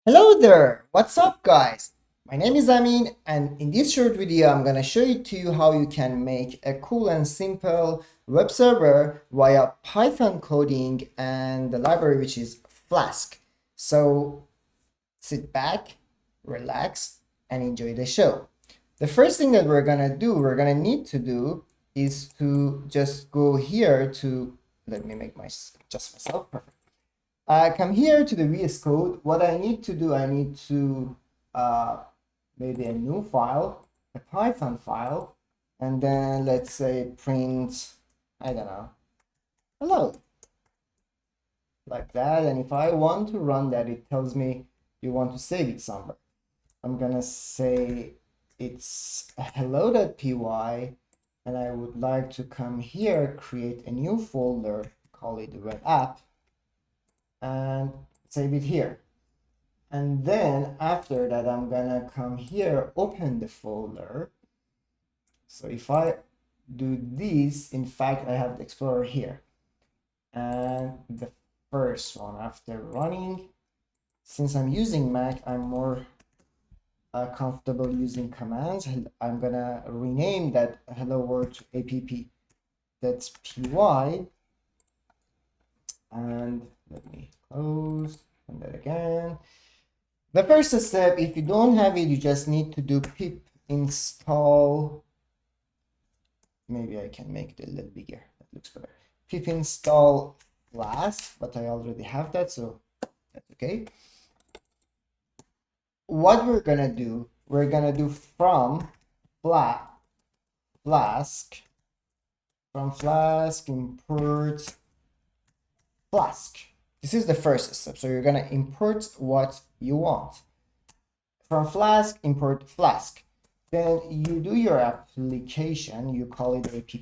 Hello there, what's up guys? My name is Amin and in this short video I'm gonna show you to you how you can make a cool and simple web server via Python coding and the library which is Flask. So sit back, relax and enjoy the show. The first thing that we're gonna need to do is to just go here to, let me make my just myself perfect. I come here to the VS Code. What I need to do, I need to maybe a new file, a Python file, and then let's say print, I don't know, hello, like that. And if I want to run that, it tells me you want to save it somewhere. I'm gonna say it's hello.py, and I would like to come here, create a new folder, call it web app, and save it here. And then after that, I'm gonna come here, open the folder. So if I do this, in fact, I have the Explorer here. And the first one after running, since I'm using Mac, I'm more comfortable using commands. I'm gonna rename that hello world to app. That's py. And let me close and that again. The first step, if you don't have it, you just need to do pip install. Maybe I can make it a little bigger. That looks better. Pip install Flask, but I already have that, so that's okay. What we're gonna do from Flask, import Flask. This is the first step. So you're gonna import what you want. From Flask, import Flask. Then you do your application, you call it app.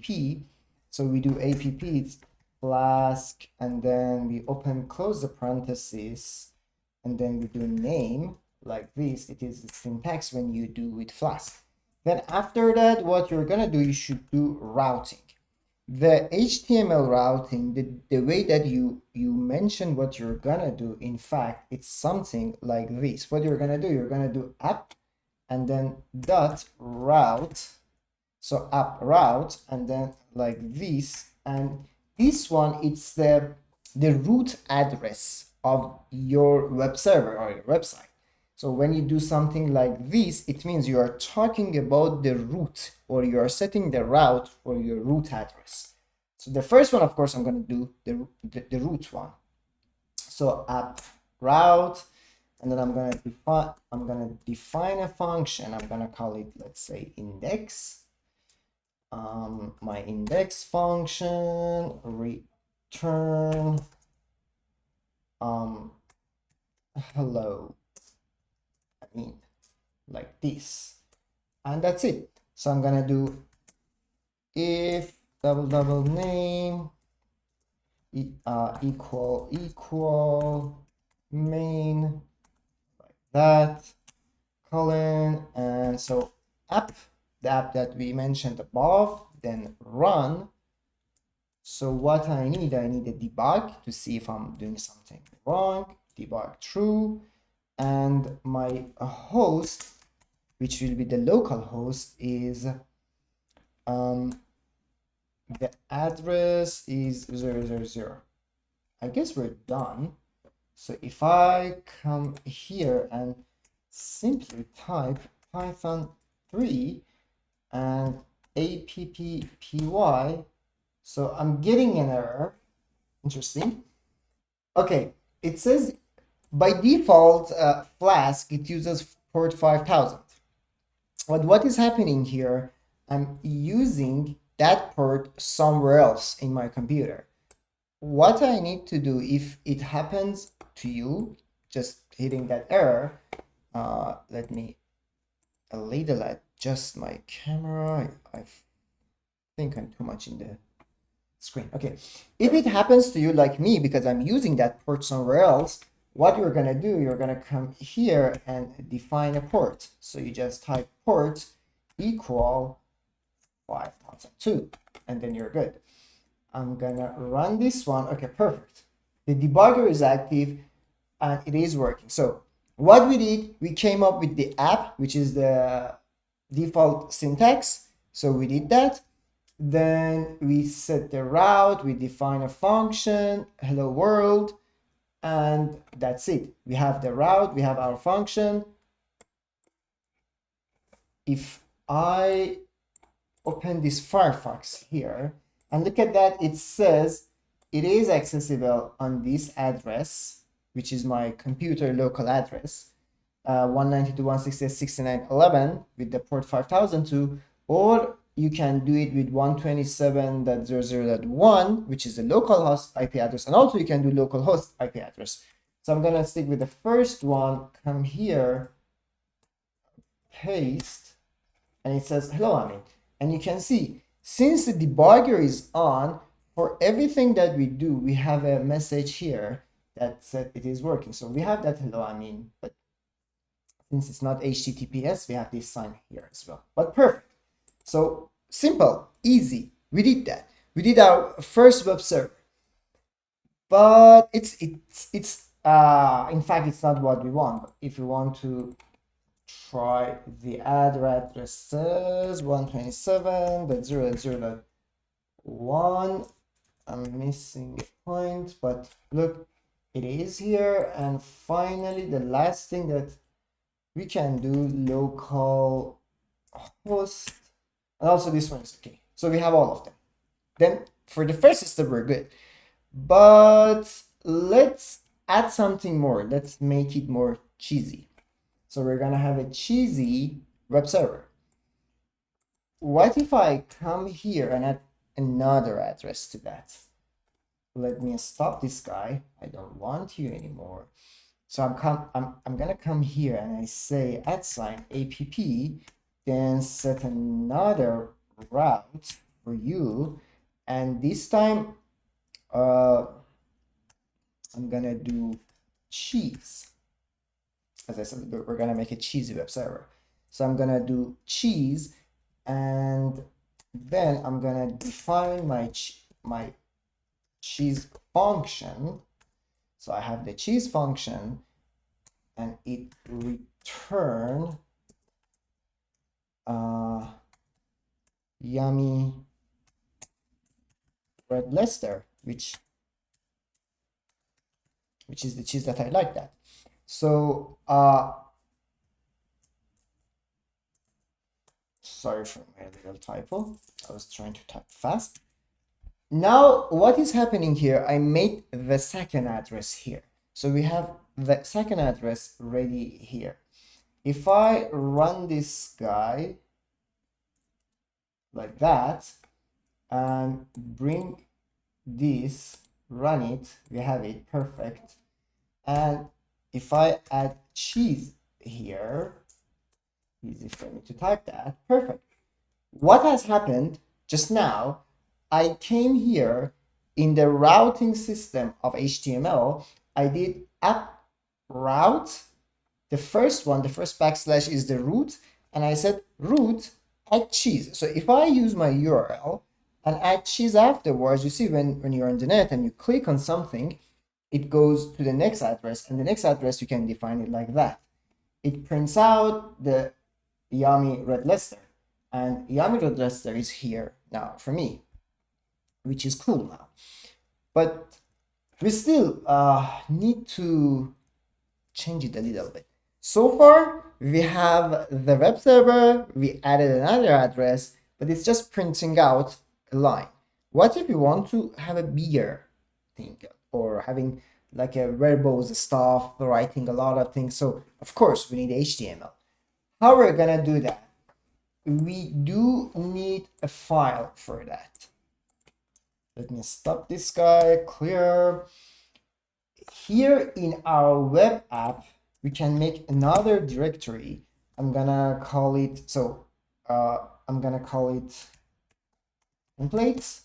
So we do app, it's Flask, and then we close the parentheses, and then we do name like this. It is the syntax when you do with Flask. Then after that, what you're gonna do, you should do routing. The HTML routing, the way that you mention what you're gonna do, in fact, it's something like this. What you're gonna do app and then dot route. So app route and then like this. And this one, it's the root address of your web server or your website. So when you do something like this, it means you are talking about the root, or you are setting the route for your root address. So the first one, of course, I'm going to do the root one. So app route, and then I'm going to define a function. I'm going to call it, let's say, index. My index function return hello. I mean, like this, and that's it. So I'm gonna do if double name equal main, like that, colon, and so app, the app that we mentioned above, then run. So what I need a debug to see if I'm doing something wrong, debug true, and my host, which will be the local host, is the address is 000. I guess we're done. So if I come here and simply type Python 3 and appy, so I'm getting an error. Interesting. Okay, it says by default, Flask, it uses port 5000. But what is happening here, I'm using that port somewhere else in my computer. What I need to do, if it happens to you, just hitting that error, let me a little adjust my camera. I think I'm too much in the screen. Okay, if it happens to you like me, because I'm using that port somewhere else, what you're gonna do, you're gonna come here and define a port. So you just type port equal 5002, and then you're good. I'm gonna run this one. Okay, perfect. The debugger is active and it is working. So What we did, we came up with the app, which is the default syntax. So we did that. Then we set the route, we define a function, hello world, and that's it. We have the route, we have our function. If I open this Firefox here and look at that, it says it is accessible on this address, which is my computer local address, 192.168.69.11 with the port 5002, or you can do it with 127.00.1, which is the localhost IP address, and also you can do localhost IP address. So I'm gonna stick with the first one, come here, paste, and it says hello Amin. And you can see, since the debugger is on, for everything that we do, we have a message here that said it is working. So we have that hello Amin, but since it's not HTTPS, we have this sign here as well. But perfect. So simple, easy. We did that. We did our first web server. But in fact, it's not what we want. If you want to try the other addresses, 127.0.0.1, I'm missing a point, but look, it is here. And finally, the last thing that we can do, local host, and also this one is okay. So we have all of them. Then for the first step, we're good. But let's add something more. Let's make it more cheesy. So we're gonna have a cheesy web server. What if I come here and add another address to that? Let me stop this guy. I don't want you anymore. So I'm gonna come here and I say @app, then set another route for you, and this time I'm gonna do cheese. As I said, we're gonna make a cheesy web server. So I'm gonna do cheese, and then I'm gonna define my cheese function. So I have the cheese function, and it return yummy red Leicester, which is the cheese that I like that. So sorry for my little typo. I was trying to type fast. Now what is happening here? I made the second address here. So we have the second address ready here. If I run this guy like that and bring this, run it, we have it, perfect. And if I add cheese here, easy for me to type that, perfect. What has happened just now, I came here in the routing system of HTML, I did app route, the first one, the first backslash is the root, and I said root add cheese. So if I use my URL and add cheese afterwards, you see when you're on the net and you click on something, it goes to the next address, and the next address you can define it like that. It prints out the yummy red Leicester, and yummy red Leicester is here now for me, which is cool now. But we still need to change it a little bit. So far, we have the web server, we added another address, but it's just printing out a line. What if we want to have a bigger thing, or having like a verbose stuff, writing a lot of things? So of course we need HTML. How we're gonna do that? We do need a file for that. Let me stop this guy, clear. Here in our web app, we can make another directory. I'm gonna call it, I'm gonna call it templates,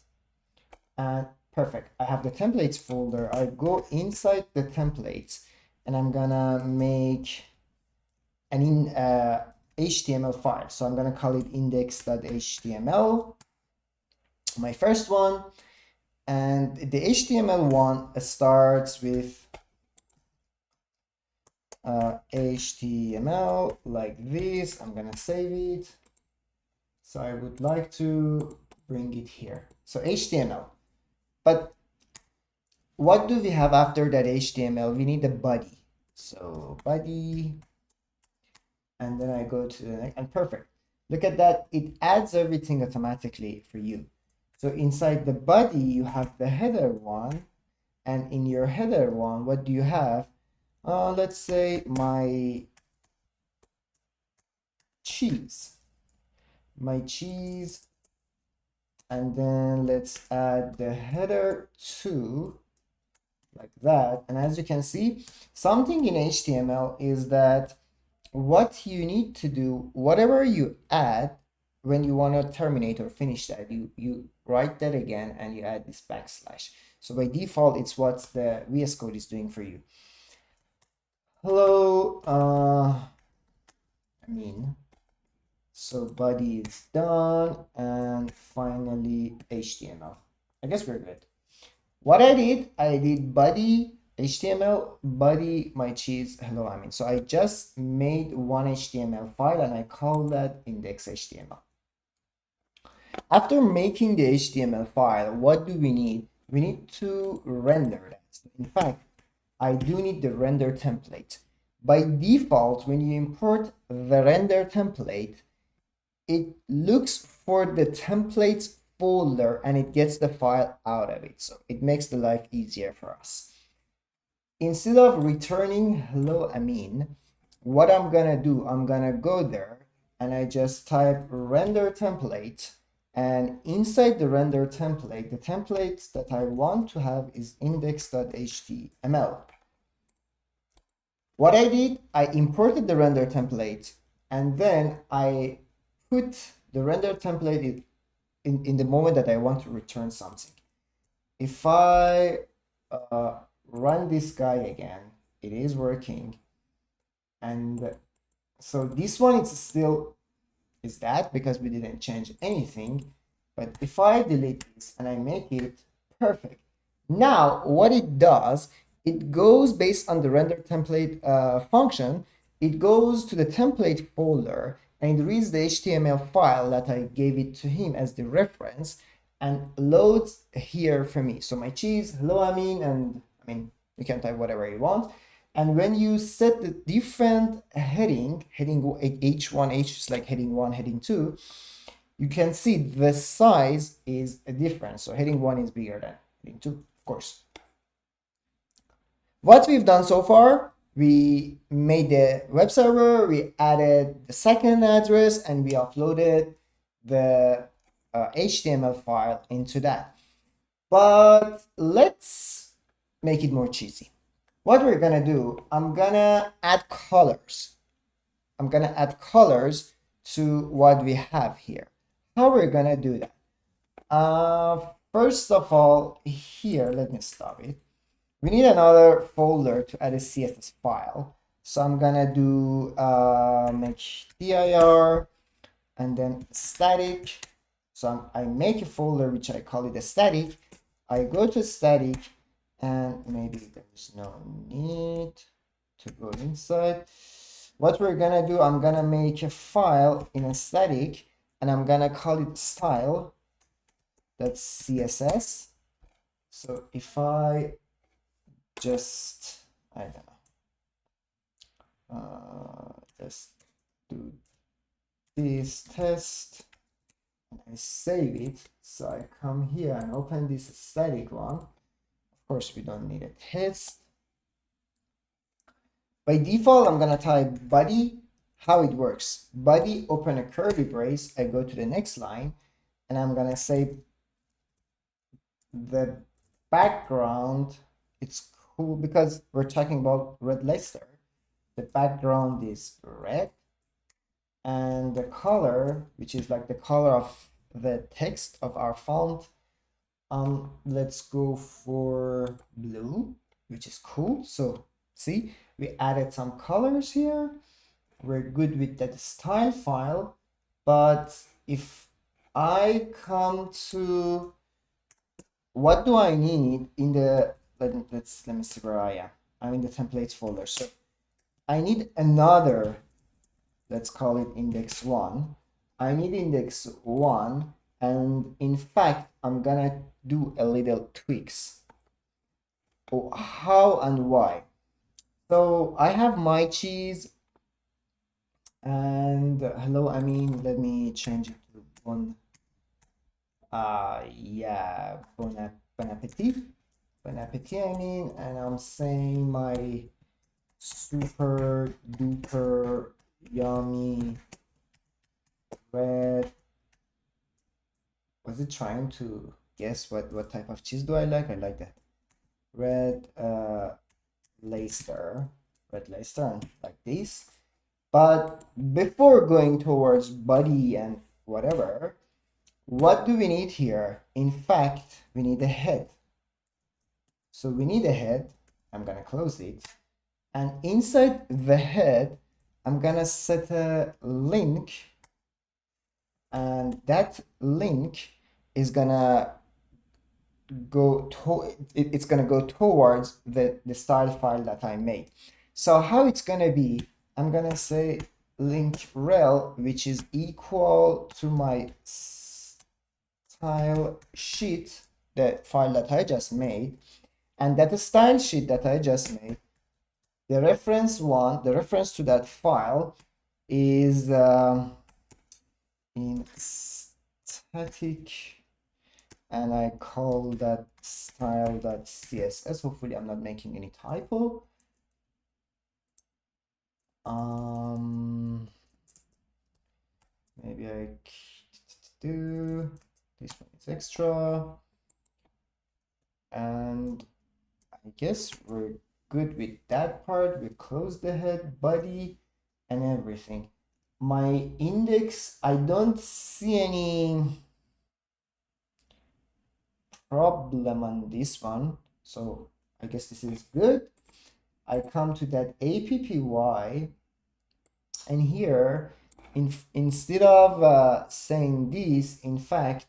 and perfect. I have the templates folder. I go inside the templates and I'm gonna make an HTML file. So I'm gonna call it index.html, my first one. And the HTML one starts with HTML like this. I'm gonna save it. So I would like to bring it here. So HTML. But what do we have after that HTML? We need a body. So body, and then I go to the next, and perfect. Look at that, it adds everything automatically for you. So inside the body, you have the header one, and in your header one, what do you have? Let's say my cheese, and then let's add the header 2 like that. And as you can see, something in HTML is that what you need to do, whatever you add, when you want to terminate or finish that, you write that again and you add this backslash. So by default, it's what the VS Code is doing for you. Hello, so body is done, and finally HTML. I guess we're good. What I did body HTML, body my cheese, hello So I just made one HTML file and I call that index.html. After making the HTML file, what do we need? We need to render that. In fact, I do need the render template. By default, when you import the render template, it looks for the templates folder and it gets the file out of it. So it makes the life easier for us. Instead of returning hello Amin, what I'm gonna do, I'm gonna go there and I just type render template, and inside the render template, the templates that I want to have is index.html. What I did, I imported the render template and then I put the render template in the moment that I want to return something. If I run this guy again, it is working. And so this one is still is that because we didn't change anything. But if I delete this and I make it perfect, now what it does, it goes based on the render template function, it goes to the template folder and it reads the HTML file that I gave it to him as the reference and loads here for me. So my cheese, hello Amin, and you can type whatever you want. And when you set the different heading H1, H is like heading 1, heading 2, you can see the size is different. So heading 1 is bigger than heading 2, of course. What we've done so far, we made the web server, we added the second address, and we uploaded the HTML file into that. But let's make it more cheesy. What we're gonna do, I'm gonna add colors. I'm gonna add colors to what we have here. How we're gonna do that? First of all, here, let me stop it. We need another folder to add a CSS file. So I'm gonna do make dir and then static. So I make a folder which I call it a static. I go to static, and maybe there's no need to go inside. What we're gonna do, I'm gonna make a file in a static and I'm gonna call it style. That's CSS. So if I just, I don't know, just do this test and I save it. So I come here and open this static one. Of course, we don't need a test. By default, I'm gonna type body. How it works, body, open a curly brace, I go to the next line and I'm gonna say the background, it's cool because we're talking about red Leicester. The background is red and the color, which is like the color of the text of our font, let's go for blue, which is cool. So see, we added some colors here. We're good with that style file. But if I come to what do I need in the let me see where I am. I'm in the templates folder. So I need another, let's call it index 1. I need index 1, and in fact, I'm gonna do a little tweaks. Oh, how and why? So I have my cheese, and hello, I mean, let me change it to bon. Yeah, bon appetit. Bon appetit, I mean, and I'm saying my super duper yummy red. Was it trying to guess what type of cheese do I like? I like that red Leicester, like this. But before going towards body and whatever, what do we need here? In fact, we need a head. So we need a head. I'm gonna close it, and inside the head I'm gonna set a link, and that link is gonna go to it's gonna go towards the style file that I made. So how it's gonna be, I'm gonna say link rel, which is equal to my style sheet, the file that I just made, and that style sheet that I just made, the reference to that file is in static, and I call that style.css. Hopefully I'm not making any typo. Maybe I do this one is extra, and I guess we're good with that part. We close the head, body, and everything. My index, I don't see any problem on this one, so I guess this is good. I come to that appy, and here instead of saying this, in fact,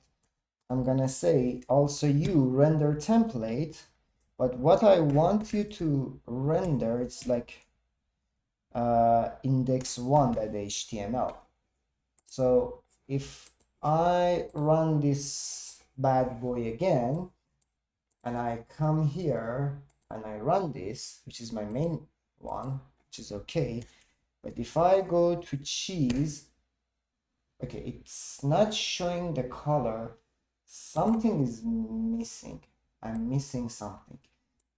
I'm gonna say also you render template, but what I want you to render, it's like index1.html. So if I run this bad boy again, and I come here and I run this, which is my main one, which is okay. But if I go to cheese, okay, it's not showing the color. Something is missing. I'm missing something.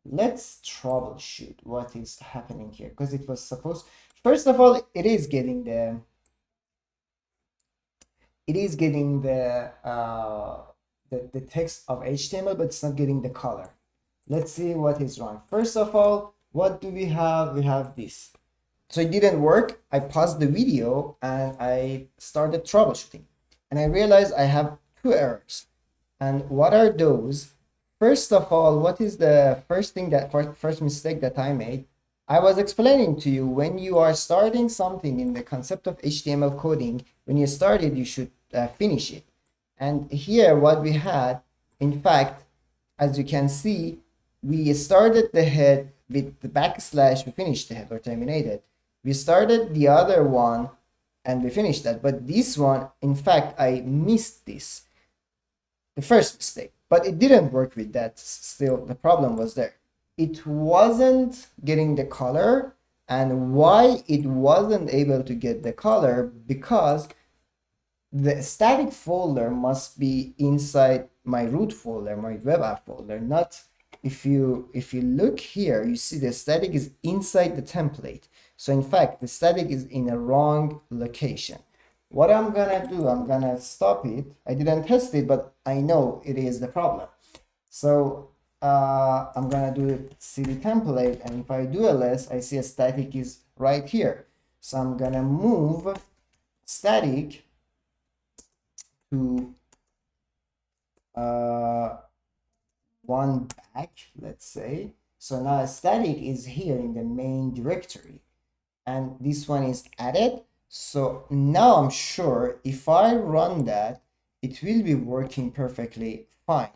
Let's troubleshoot what is happening here, because it was supposed, first of all, it is getting the text of HTML, but it's not getting the color. Let's see what is wrong. First of all, what do we have? We have this. So it didn't work. I paused the video and I started troubleshooting, and I realized I have 2 errors. And what are those? First of all, what is the first mistake that I made? I was explaining to you, when you are starting something in the concept of HTML coding, when you start it, you should finish it. And here what we had, in fact, as you can see, we started the head with the backslash, we finished the head or terminated. We started the other one and we finished that. But this one, in fact, I missed this, the first mistake, but it didn't work with that. Still, the problem was there. It wasn't getting the color. And why it wasn't able to get the color? Because the static folder must be inside my root folder, my web app folder. Not, if you look here, you see the static is inside the template. So in fact, the static is in a wrong location. What I'm gonna do, I'm gonna stop it. I didn't test it, but I know it is the problem. So I'm gonna do cd template, and if I do ls, I see a static is right here. So I'm gonna move static to one back, let's say. So now static is here in the main directory, and this one is added. So now I'm sure if I run that, it will be working perfectly fine.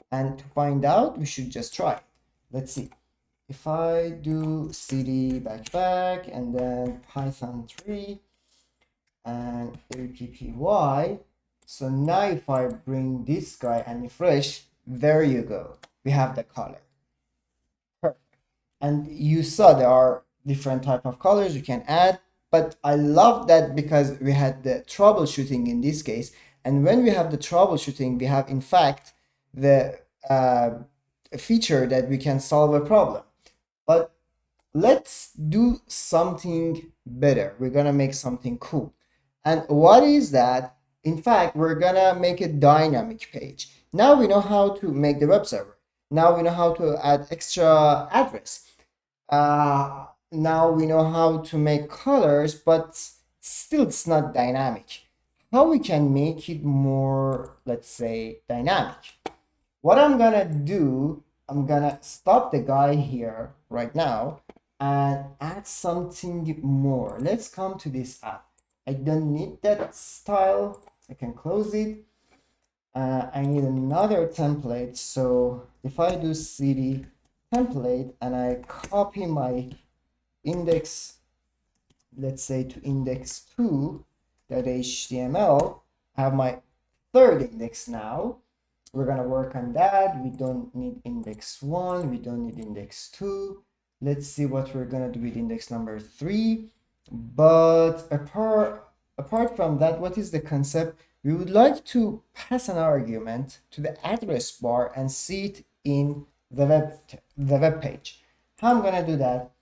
And to find out, we should just try it. Let's see. if I do cd back and then Python 3 and appy, so now if I bring this guy and refresh, there you go, we have the color. Perfect. And you saw there are different type of colors you can add, but I love that because we had the troubleshooting in this case, and when we have the troubleshooting, we have in fact the feature that we can solve a problem. But let's do something better. We're gonna make something cool. And what is that? In fact, we're gonna make a dynamic page. Now we know how to make the web server. Now we know how to add extra address. Now we know how to make colors, but still it's not dynamic. How we can make it more, let's say, dynamic? What I'm gonna do, I'm gonna stop the guy here right now and add something more. Let's come to this app. I don't need that style. I can close it. I need another template. So if I do cd template and I copy my index, let's say to index2.html, I have my third index now. We're gonna work on that. We don't need index 1, we don't need index 2. Let's see what we're gonna do with index number 3. But apart from that, what is the concept? We would like to pass an argument to the address bar and see it in the web page. How I'm gonna do that?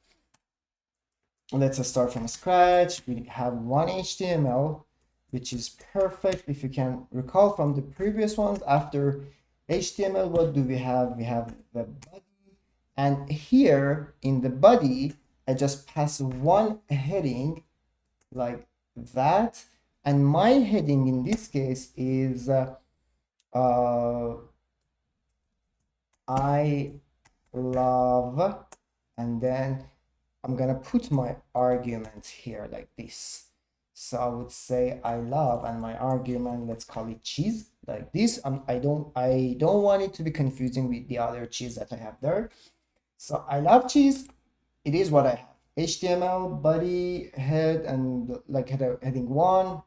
Let's start from scratch. We have one HTML, which is perfect. If you can recall from the previous ones, after HTML, what do we have? We have the body. And here in the body, I just pass one heading like that. And my heading in this case is I love, and then I'm gonna put my argument here like this. So I would say I love, and my argument, let's call it cheese, like this. I don't want it to be confusing with the other cheese that I have there. So I love cheese. It is what I have. HTML, body, head, and like heading 1,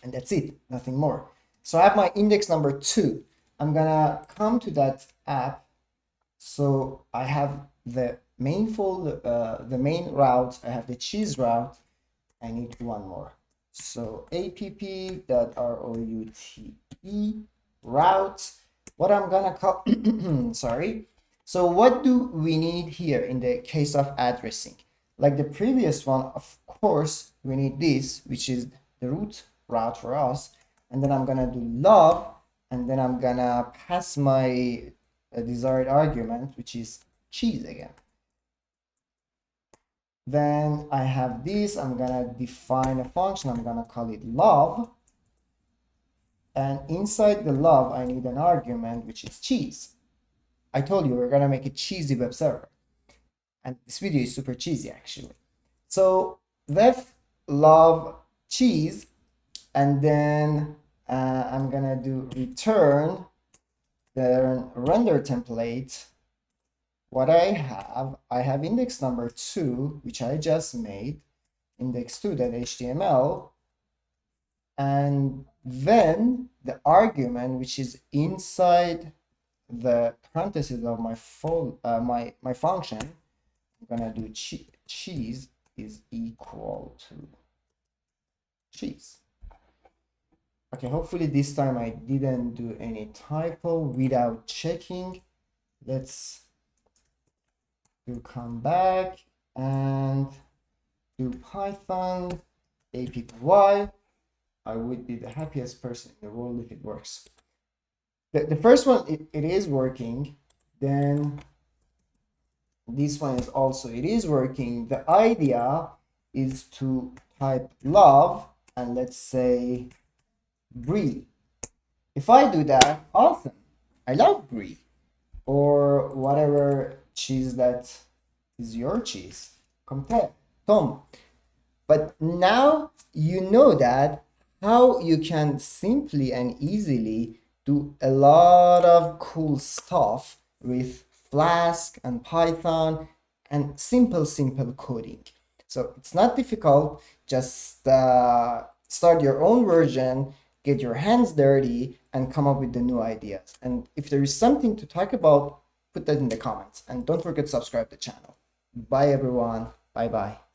and that's it, nothing more. So I have my index number 2. I'm gonna come to that app. So I have the main folder, the main route. I have the cheese route. I need one more. So app.route route. What I'm gonna call sorry. So what do we need here in the case of addressing? Like the previous one, of course, we need this, which is the root route for us. And then I'm gonna do love, and then I'm gonna pass my desired argument, which is cheese again. Then I have this, I'm gonna define a function, I'm gonna call it love. And inside the love, I need an argument, which is cheese. I told you we're gonna make a cheesy web server. And this video is super cheesy actually. So ref love cheese, and then I'm gonna do return the render template. What I have index number 2, which I just made, index2.html, and then the argument, which is inside the parentheses of my my function. I'm gonna do cheese is equal to cheese. Okay, hopefully this time I didn't do any typo without checking. Let's come back and do Python appy. I would be the happiest person in the world if it works. The first one, it is working. Then this one is also, it is working. The idea is to type love and let's say brie. If I do that, awesome. I love brie, or whatever cheese that is your cheese. Compare Tom. But now you know that how you can simply and easily do a lot of cool stuff with Flask and Python and simple coding. So it's not difficult. Just start your own version, get your hands dirty, and come up with the new ideas. And if there is something to talk about, put that in the comments. And don't forget to subscribe to the channel. Bye everyone. Bye bye.